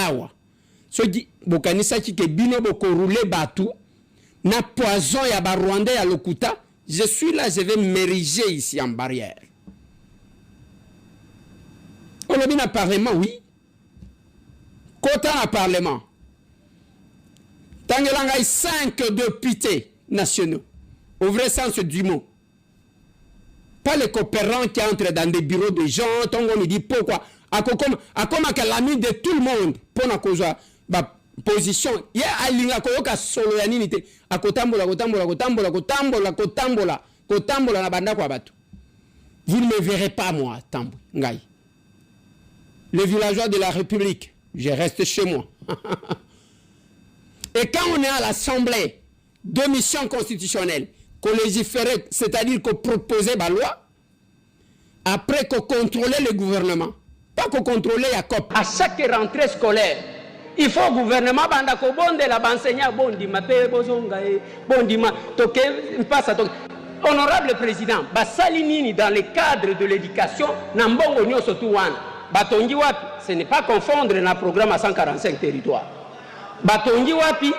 awa soki bokanisaki ke bino boko rouler batu na poison ya ba Rwandais ya lokuta, je suis là, je vais m'ériger ici en barrière. On a bien un parlement, oui. Quota un parlement. Tangelanga 5 députés nationaux. Au vrai sens du mot. Pas les coopérants qui entrent dans des bureaux de gens, on dit pourquoi. À comme l'ami de tout le monde, pour la cause position. Il y a un lien à solo yanité. À kotambola. Vous ne me verrez pas, moi, Tambo, Ngaï. Les villageois de la République, je reste chez moi. Et quand on est à l'Assemblée de mission constitutionnelle, qu'on légiférait, c'est-à-dire qu'on proposait la loi, après qu'on contrôlait le gouvernement, pas qu'on contrôlait la COP. À chaque rentrée scolaire, il faut le gouvernement, honorable président, Basalinini dans le cadre de l'éducation, ce n'est pas confondre le programme à 145 territoires. Batongi wapi,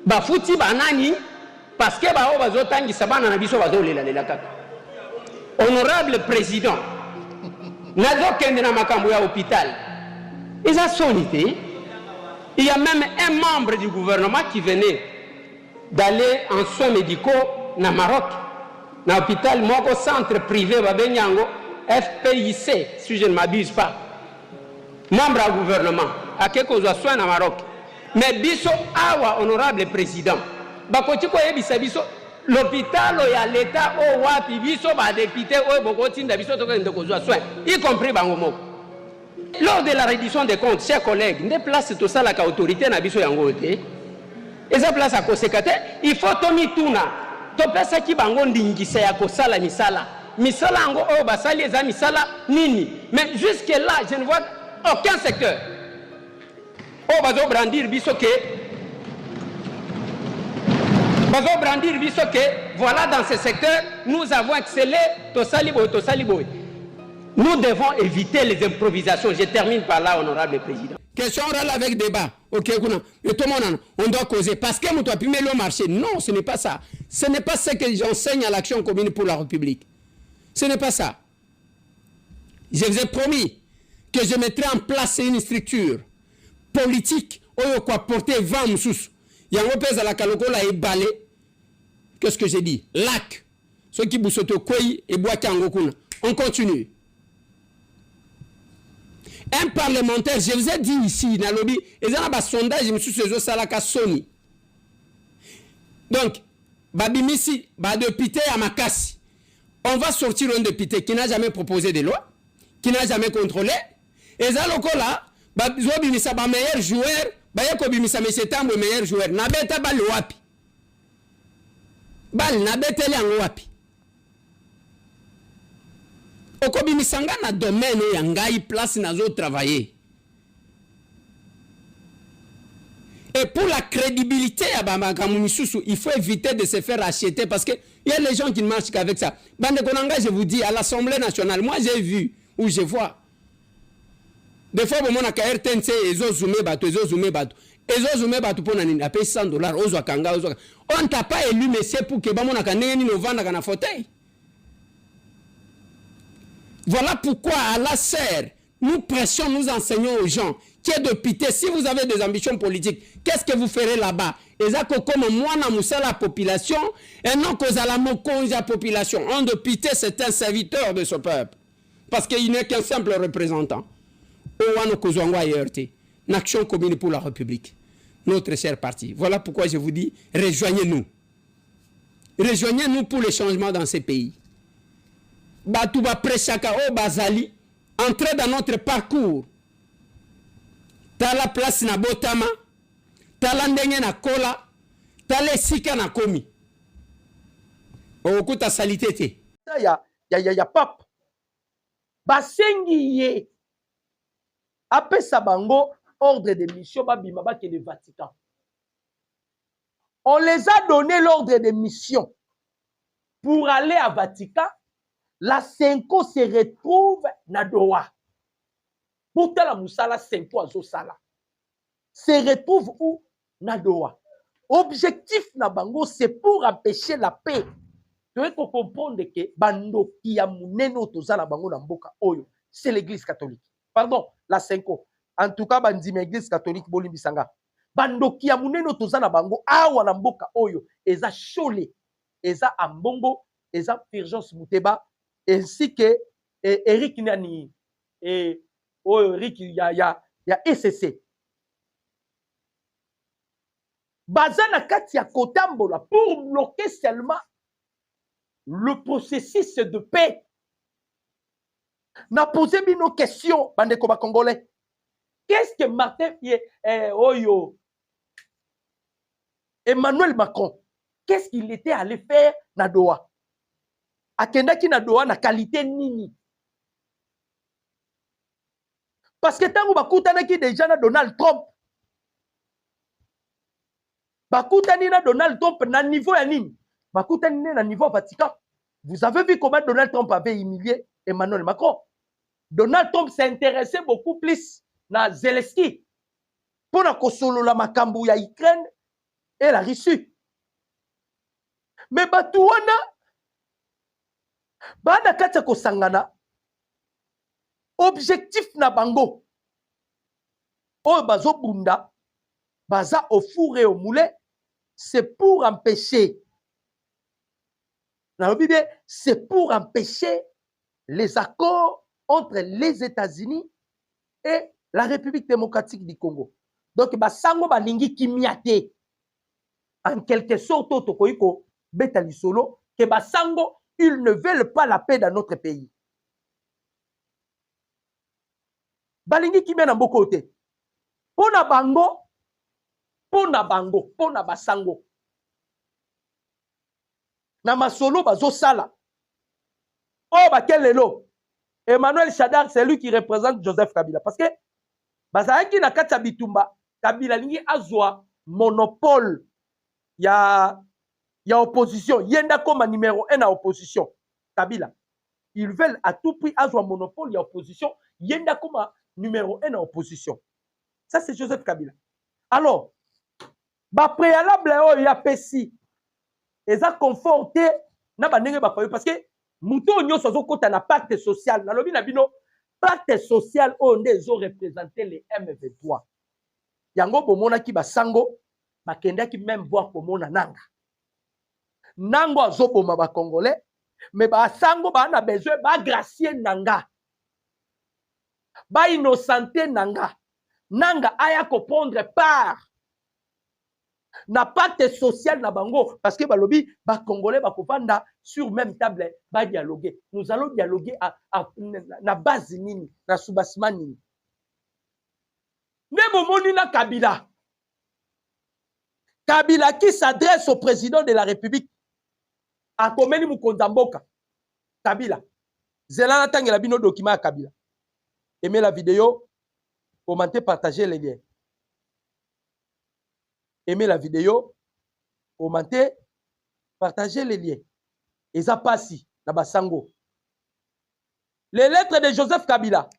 bafuti banani, parce que honorable président, hôpital. Ils ont solité. Il y a même un membre du gouvernement qui venait d'aller en soins médicaux au Maroc, dans l'hôpital, au centre privé, FPIC, si je ne m'abuse pas. Membre du gouvernement, à quelques soins au Maroc. Mais biso awa honorable président, bakotiko yebisa biso l'hôpital ya l'état o wapi biso ba député o bokotinda biso to kende kozwa soin, y compris bangomo. Lors de la reddition des comptes, chers collègues, ne place tout ça la autorité na biso yango te. Et ça place à kosekate, il faut tomi tuna. To pesa ki bango ndingisa ya kosala misala. Misala ngo o basali eza misala nini. Mais jusque là, je ne vois aucun secteur. Oh, bazo brandir bisoke. Bazo brandir bisoke. Voilà, dans ce secteur, nous avons excellé. Tosaliboy. Nous devons éviter les improvisations. Je termine par là, honorable président. Question orale avec débat. Ok, on doit causer. Parce que nous doit primer le marché. Non, ce n'est pas ça. Ce n'est pas ce que j'enseigne à l'action commune pour la République. Ce n'est pas ça. Je vous ai promis que je mettrai en place une structure politique oyo quoi porter vent mususu yango pesa la kalokola et balé. Qu'est-ce que j'ai dit? Lac ceux qui busoto kwei et bois kango kuna. On continue. Un parlementaire, je vous ai dit ici dans le lobby, et ça a un sondage mususu ezo salaka soni. Donc babimisi ba député à Makasi. On va sortir un député qui n'a jamais proposé de loi, qui n'a jamais contrôlé. Et ça lokola Zobimisa ba meilleur joueur, bayeko bimisa monsieur Tambo meilleur joueur. Nabeta bal wapi. Bal nabeta yango wapi. Oko bimisanga na domaine ya ngai place nazo travailler. Et pour la crédibilité à Bamakamunisusu, il faut éviter de se faire acheter parce que il y a les gens qui ne marchent qu'avec ça. Bande Konanga, je vous dis, à l'Assemblée nationale, moi j'ai vu ou je vois. Des fois, on a RTNC, ils ont zoomé bateau, ils ont zoomé bateau. Ils ont zoomé bateau pour nous payer $100, on ne t'a pas élu, monsieur, pour que on a vendre un fauteuil. Voilà pourquoi, à la serre, nous prêchons, nous enseignons aux gens qui est de pitié. Si vous avez des ambitions politiques, qu'est-ce que vous ferez là-bas? Et ça, comme moi, la population, et non que la population. On de pitié, c'est un serviteur de ce peuple. Parce qu'il n'est qu'un simple représentant. L'action commune pour la République, notre cher parti. Voilà pourquoi je vous dis, rejoignez-nous. Rejoignez-nous pour le changement dans ces pays. Batouba Prechaka o Bazali, entrez dans notre parcours. T'as la place na Botama, t'as la ndenge na Kola, t'as les sika na Komi. Okuta salitete. Ya pape. Basengi ye. Après Sabango, ordre de mission, Babimaba qui est le Vatican. On les a donné l'ordre de mission pour aller à Vatican. La Senko se retrouve na Doha. Pour la Moussala Senko à Zosala. se retrouvent où? Na Doha. Objectif na bango, c'est pour empêcher la paix. Tu veux comprendre que bandoki ya muneno tozala bango na mboka oyo, c'est l'église catholique. Pardon, la Senko. En tout cas, bandime église catholique bolimbisanga. Bandoki ya muneno tozala bango awa na mboka oyo, eza Chole, eza Ambongo, eza Urgence Muteba, ainsi que Eric Nani, Eric ya SCC. Bazana kati ya kotambola pour bloquer seulement le processus de paix. N'a posé nos questions, bandeko ba congolais. Qu'est-ce que Martin Emmanuel Macron, qu'est-ce qu'il était allé faire na Doha? Akendaki na Doha na qualité nini? Parce que tango bakutanaki déjà na Donald Trump. Bakutani na Donald Trump na niveau ya nini? Bakutani na niveau Vatican. Vous avez vu comment Donald Trump avait humilié Emmanuel Macron. Donald Trump s'intéressait beaucoup plus na Zelensky pour na kosolo la makambu ya Ukraine et la Russie. Mais batuwana bana kata kosangana objectif na bango oyo bazo bunda baza au four et au moulin, c'est pour empêcher, c'est pour empêcher les accords entre les États-Unis et la République démocratique du Congo. Donc, basango balingi kimiate. En quelque sorte, tokoiko betali solo que basango, ils ne veulent pas la paix dans notre pays. Balingi kimia na mboko te. Pona bango, pona basango. Na masolo bazo sala. Oh, bakelelo. Emmanuel Chadar, c'est lui qui représente Joseph Kabila. Parce que, bazaki na kati bitumba, Kabila lingi azwa monopole ya opposition. Yenda comme numéro 1 à opposition. Kabila. Ils veulent à tout prix azwa monopole ya opposition. Yenda comme numéro 1 à opposition. Ça, c'est Joseph Kabila. Alors, préalable oh, ya pesi. Ils ont conforté na bandenge bapayo parce que muto nyonso azokota na pacte social. Na lobi na bino pacte social onde ezo représenter les M23. Yango bomona ki basango bakenda ki même voir komona nanga. Nango azoboma ba congolais mais basango ba na besoin ba gracier nanga. Ba innocenté nanga. Nanga aya ko prendre part na pacte social na bango parce que balobi ba congolais ba kovanda sur même table ba dialoguer. Nous allons dialoguer na base nini na soubassement nini. Nemo moni na Kabila. Kabila qui s'adresse au président de la République a komeni mukonza mboka. Kabila. Zelana tangela bino document Kabila. Aimez la vidéo, commentez, partagez les liens. Aimez la vidéo, commentez, partagez les liens. Et ça passe, na basango. Les lettres de Joseph Kabila.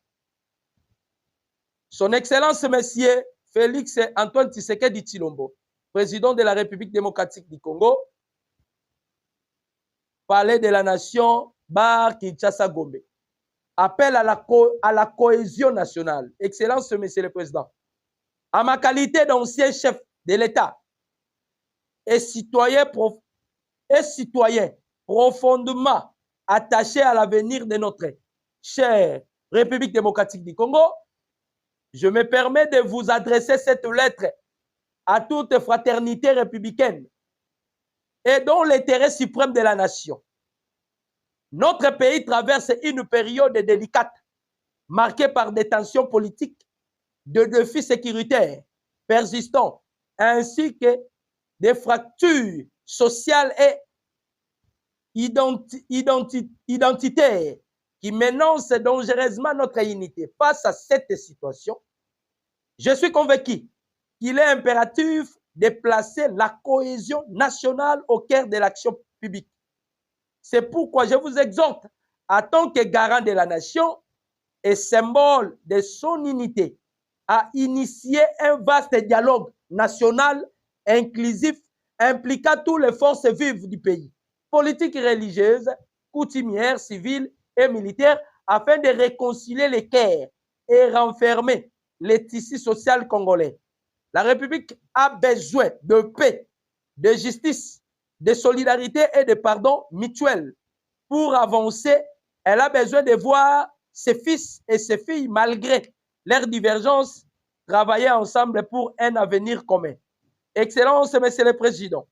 Son Excellence Monsieur Félix Antoine Tshisekedi Tshilombo, président de la République démocratique du Congo, Palais de la Nation, Bar Kinshasa Gombe. Appel à la cohésion nationale. Excellence Monsieur le Président. À ma qualité d'ancien chef de l'État et citoyen profondément attaché à l'avenir de notre chère République démocratique du Congo, je me permets de vous adresser cette lettre à toute fraternité républicaine et dont l'intérêt suprême de la nation. Notre pays traverse une période délicate, marquée par des tensions politiques, de défis sécuritaires persistants, ainsi que des fractures sociales et identitaires qui menacent dangereusement notre unité. Face à cette situation, je suis convaincu qu'il est impératif de placer la cohésion nationale au cœur de l'action publique. C'est pourquoi je vous exhorte, en tant que garant de la nation et symbole de son unité, a initié un vaste dialogue national, inclusif, impliquant toutes les forces vives du pays, politiques et religieuses, coutumières, civiles et militaires, afin de réconcilier les cœurs et renfermer les tissus sociaux congolais. La République a besoin de paix, de justice, de solidarité et de pardon mutuel. Pour avancer, elle a besoin de voir ses fils et ses filles, malgré leurs divergences, travailler ensemble pour un avenir commun. Excellence, Monsieur le Président,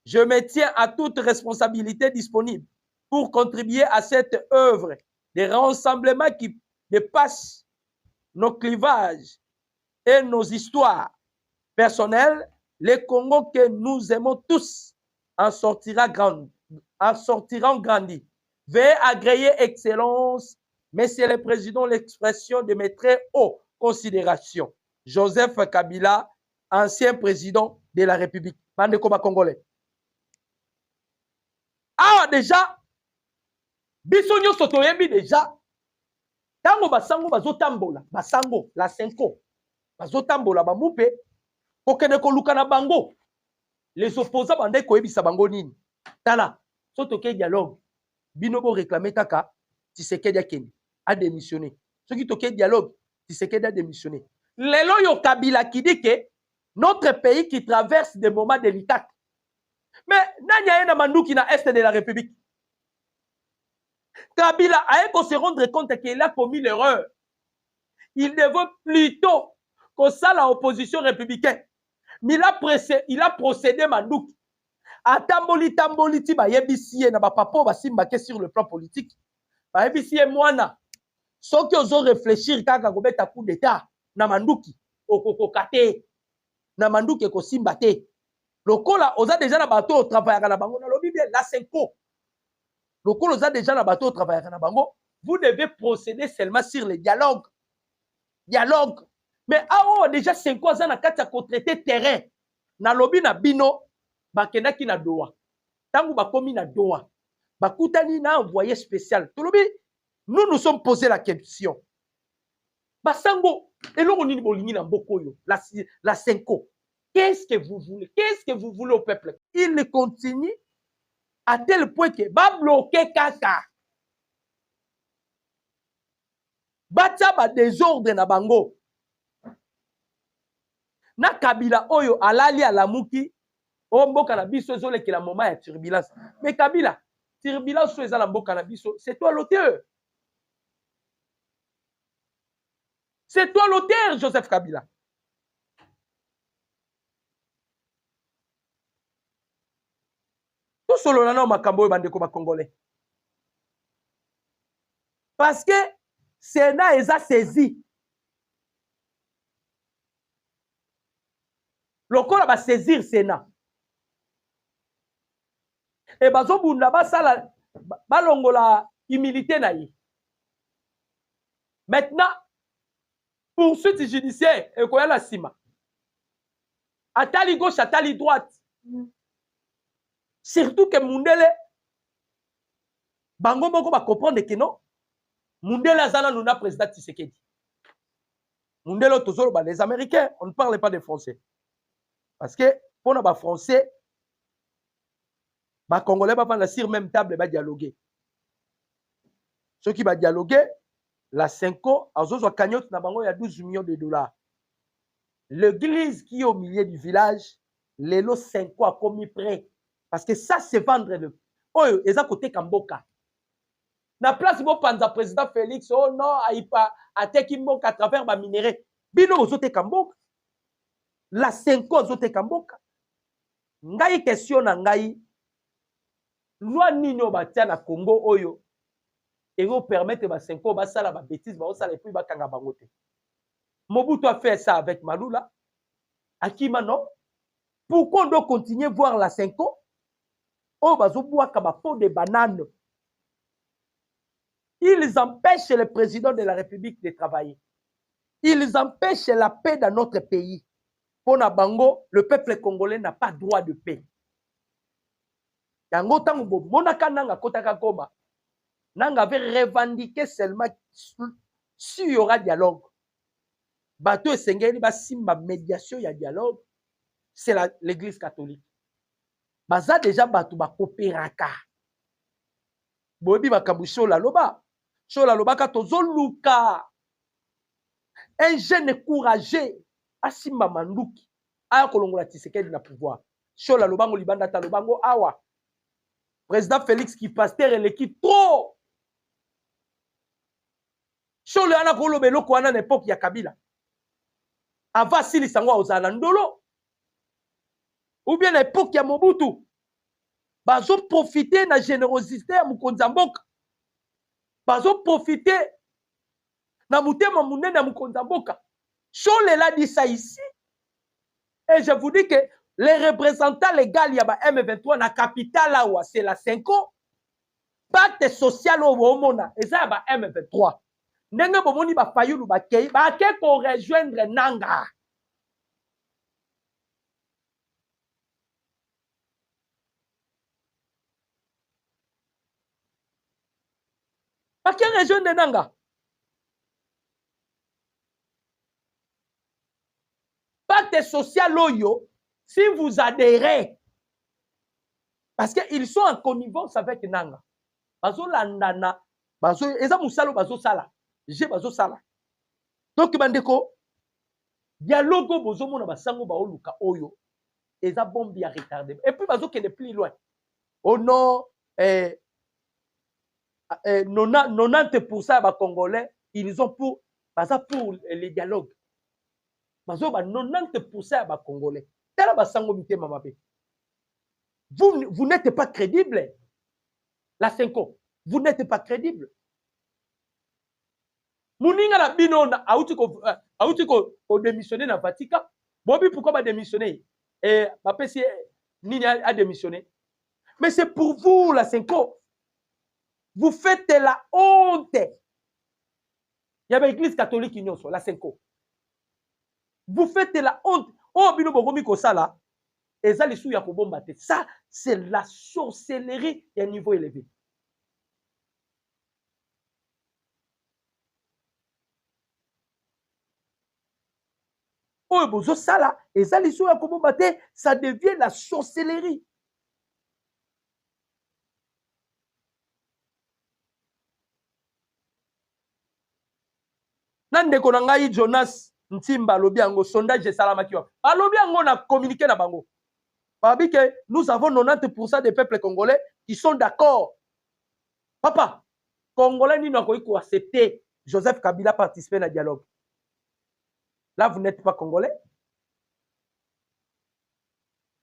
je me tiens à toute responsabilité disponible pour contribuer à cette œuvre de rassemblement qui dépasse nos clivages et nos histoires personnelles. Le Congo que nous aimons tous en sortira grandi. Veuillez agréer, Excellence, Monsieur le Président, l'expression de mes très hautes considérations. Joseph Kabila, ancien président de la République. Bandeko Congolais. Ah, déjà, biso nyonso toyebi déjà, tango basango bazotambola, basango, la senko, bazotambola bamupe, kokende koluka na bango. Les opposants bandeko koyebisa bango nini. Tala, soto ke dialogue, binobo réclamer kaka, Tshisekedi akeni, a démissionné. Ce qui toke dialogue, Tshisekedi a démissionné. Lelo yo Kabila qui dit que notre pays qui traverse des moments délicats. Mais Nanya na Mandouki na est de la République. Kabila a se rendre compte qu'il a commis l'erreur. Il devait plutôt que ça la opposition républicaine. Mais il a procédé Mandouki. A tamboli ti ba yebisie na ba papo ba simbake sur le plan politique. Ba yebisie mwana. Soki ozo réfléchir kaka kobeta coup d'état na Mandouki okokokate na Mandouki ko simbate. Lokola oza déjà na bateau au travail na bango na lobi bien la senko. Lokola oza déjà na bateau au travail na bango, vous devez procéder seulement sur le dialogue. Dialogue. Mais awo déjà senko za na kati ya ko traiter terrain na lobi na bino bakendaki na doa. Tangu bakomi na doa. Bakutani na envoyé spécial. Tolobi, nous nous sommes posé la question. Basango, eloko nini bolingi na mboko yo, la senko. Qu'est-ce que vous voulez? Qu'est-ce que vous voulez au peuple? Il continue à tel point que va bloquer Kaka. Batia ba désordre na bango. Na Kabila oyo alali alamuki mboka na biso ezoleki la moment ya turbulence. Mais Kabila, turbulence so ezala mboka na biso, c'est toi l'auteur. C'est toi l'auteur, Joseph Kabila. Tout solo na makambo bandeko ba congolais. Parce que Sénat les a saisi. Lokola ba saisir Sénat. Et bazo bunda ba sala balongola humilité na yi. Maintenant, poursuite judiciaire et quoi la sima. Atali gauche, atali droite. Surtout que Mundele, bango moko va comprendre que non, Mundele azana nuna président Tshisekedi. Mundele tozolo ba les Américains, on ne parle pas des Français. Parce que pour les Français, les Congolais va prendre sur même table va dialoguer. Ceux qui va dialoguer, la Senko, azozo cagnotte na bango il y a 12 millions de dollars. L'église qui est au milieu du village, les lots Senko a commis prêt. Parce que ça, c'est vendre le. Oh, ils ont côté Kamboka. Na place, bon, panza président Félix, oh non, Aïpa, a Tekimboka à travers ma minéré. Bino, aux autres Kamboka. La Senko, aux autres Kamboka. Ngai question na ngai. Loi nino batia na Congo, oyo. Et vous permettre ba Senko, ba sala, ba bêtise, ba osala, et puis ba kanga bangote. Mobutu a fait ça avec Malula. Akima, non. Pourquoi on doit continuer à voir la Senko? Oh, bazoboua kaba peau de banane. Ils empêchent le président de la République de travailler. Ils empêchent la paix dans notre pays. Pour Nabango, le peuple congolais n'a pas droit de paix. Yango tango monaka nanga kotaka koma. Nanga avait revendiqué seulement s'il y aura dialogue. bato esengeli basimba médiation ya dialogue, c'est l'église catholique. Baza déjà bato bakopéraka. Boyebi makambo shola loba. Shola loba ka tozoluka. Un jeune courageux asimba manduki. Aya kolongola Tshisekedi na pouvoir. Shola lobango libanda ta lobango awa. Président Félix qui pasteur et l'équipe trop. Shola ana kolobe loko wana na époque ya Kabila. Ava sili sangwa ozala ndolo. Ou bien à l'époque ya Mobutu. Bazo profiter na générosité ya mukonzi mboka. Bazo profiter na mutema munene ya mukonzi mboka. Shola l'a dit ça ici. Et je vous dis que les représentants légaux ya ba M23 na capitale là c'est la 5 ans. Pacte social au mona et ça ba M23. Ndenge bomoni ba fayulu ba kei ba ke ko rejoindre Nanga. Ba ke rejoindre Nanga. Pacte social oyo si vous adhérez parce qu'ils sont en connivence avec Nanga. Bazo landana bazo eza musalo bazo sala. Je bazo sala. Donc bandeko dialogue bozo mona basango ba oluka oyo eza bombi ya retardé. Et puis bazo kende plus loin. Oh non 90% ba Congolais ils ont pour les dialogues. Bazo ba 90% ba Congolais. Tala basango mitema mabe. Vous n'êtes pas crédible. La 5 ans, vous n'êtes pas crédible. Mouninga la binona auti ko démissionner na Vatican. Bobi pourquoi ba démissionner? Et ma PC Nini a démissionné. Mais c'est pour vous la 5 ans. Vous faites la honte. Il y avait l'église catholique union sur la 5 ans. Vous faites la honte. Oh bino bogomi ko sala. Et ça les sous ya ko bomba te. Ça c'est la sorcellerie à un niveau élevé. Oh, bozo sala, et ça, les choses ça devient la sorcellerie. Nande konangai Jonas Ntimba lobiango sondage salamakiwa. Alobiango na communiqué na bango. Babi que nous avons 90% des peuples congolais qui sont d'accord. Papa, Congolais ni na ko accepter Joseph Kabila participer à dialogue. Là, vous n'êtes pas Congolais.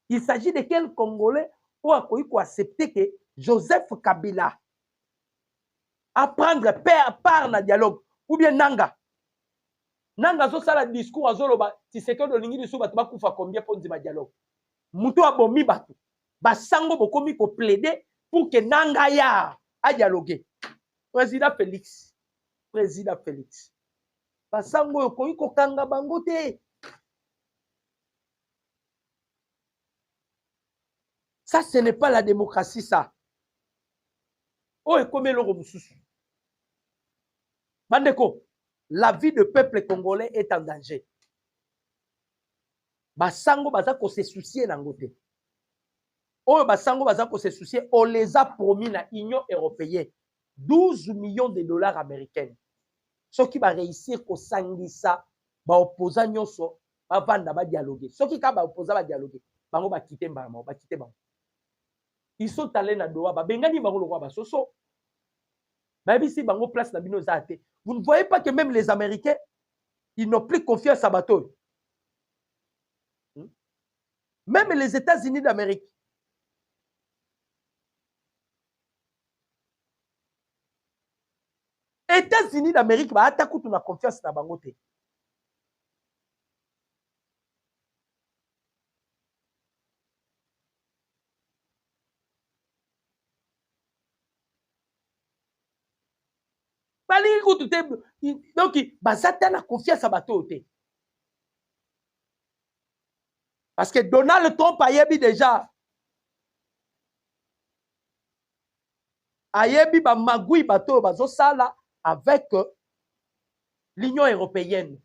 Il s'agit de quel Congolais pour accepter que Joseph Kabila à prendre part dans le dialogue. Ou bien Nanga. Nanga so sala discours azoloba Tshisekedi olingi biso bato bakufa combien pour dire dialogue. Muto abomi bato. Basango bokomi ko plaider pour que Nanga ya a dialoguer. Président Félix. Basango yokoyi ko kanga bango te. Ça ce n'est pas la démocratie ça. Oh ekome loko mususu. Bandeko, la vie du peuple congolais est en danger. Basango baza ko se soucier nangote. Oh basango baza ko se soucier, on les a promis na Union européenne 12 millions de dollars américains. Ceux qui va réussir ko sangisa ba opposant nyonso ba vanda ba dialoguer. Ceux qui ka ba opposant ba dialoguer, bango ba quitter mbama, ba quitter bango. Ils sont allés na Doha, ba bengani bango lo ba soso. Même si bango place na bino zate. Vous ne voyez pas que même les Américains, ils n'ont plus confiance à bateau. Même les États-Unis d'Amérique. États-Unis d'Amérique, bah attaque tu na confiance na bangote. Donc, bazata na confiance à bateau. Parce que Donald Trump a yebi déjà. A yebi ba magui bateau bazo sala avec l'Union européenne.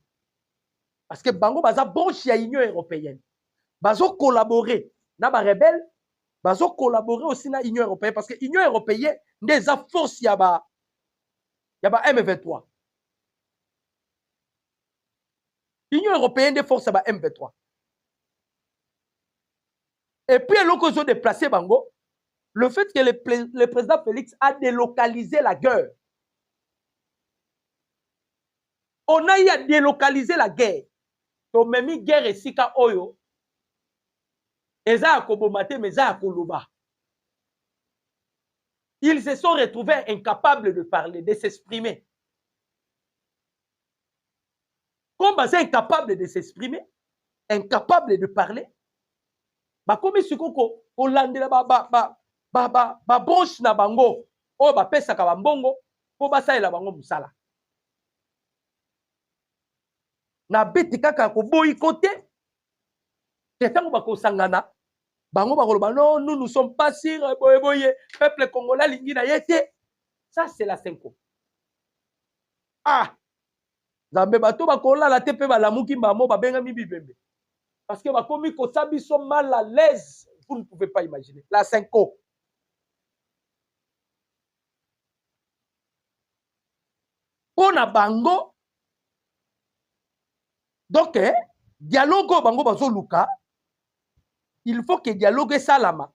Parce que bango baza branche ya Union européenne. Bazo collaborer na ba rebelle, bazo collaborer aussi na Union européenne parce que Union européenne des forces ya ba M23. Union européenne des forces ya ba M23. Et puis l'autre chose déplacé bango, le fait que le président Félix a délocalisé la guerre. On a eu à délocaliser la guerre. Donc même guerre et sika oyo eza akobomate mais eza akoloba. Ils se sont retrouvés incapables de parler, de s'exprimer. Comme ils sont incapables de s'exprimer, incapables de parler, bah comme ils sont landela ba branche na bango, o ba pesa ka bambongo, po ba saela bango musala. Na beti kaka ko boycotté, tetango ba ko sangana, bango ba koloba non, nous ne sommes pas sûrs, boye peuple congolais lingi na yete. Ça c'est la 5. Ah, Zambe bato ba kola la tepe ba lamuki mbamo ba benga mi bibembe. Parce que ba komi ko sabi sont mal à l'aise, vous ne pouvez pas imaginer. La 5. Pona bango. Donc, dialogue bango bazo luka. Il faut que dialogue salama.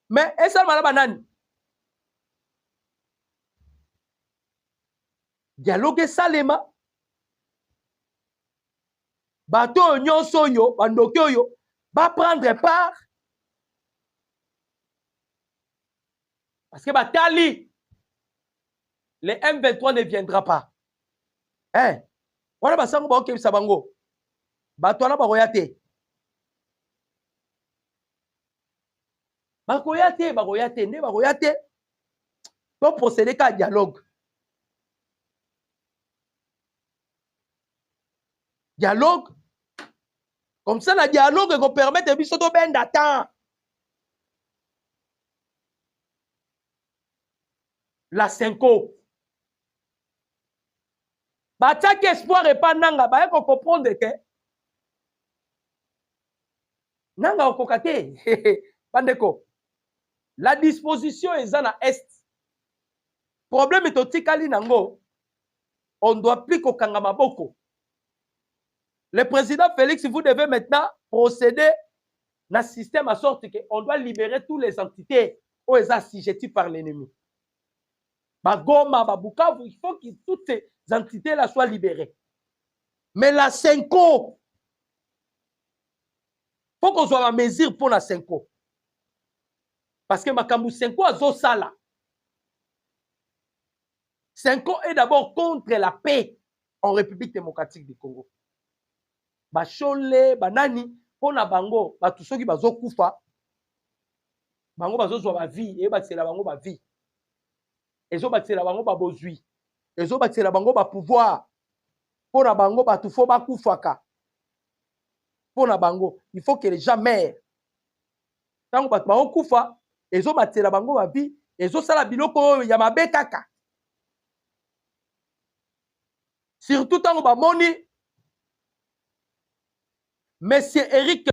Mais esa mala banani. Dialogue salema. Bato nyonso yo, bandoki yo, va prendre part. Parce que Batali, le M23 ne viendra pas. Hein? Voilà basango ba okebisa bango. Bato na bakoyate. Bakoyate, ne bakoyate. Pour procéder qu'à dialogue. Dialogue. Comme ça, le dialogue va permettre de se bien d'attendre. La 5. Batak espoir et pas nanga, ba ko comprendre que nanga okokate. Bandeko. La disposition est dans l'Est. Problème est au tikali nango. On ne doit plus qu'au kangamaboko. Le président Félix, vous devez maintenant procéder dans le système à sorte qu'on doit libérer toutes les entités où elles sont assujetties par l'ennemi. Bagoma, Babukavu, il faut que toutes ces entités-là soient libérées. Mais la 5, il faut qu'on soit à mesure pour la 5. Parce que Makambu 5 a Zosala. 5 est d'abord contre la paix en République démocratique du Congo. Bachole, banani, pona bango, batusoki bazo kufa, bango bazo zwa ba vie, et batsela bango ba vie. Ezo batsela bango ba bozui. Ezo batsela bango ba pouvoir. Pona bango batufo ba kufaka. Pona bango, il faut que les gens meurent. Tango bat bango kufa, ezo batsela bango ba vie, ezo sala biloko ya mabe kaka. Surtout tango ba moni Monsieur Eric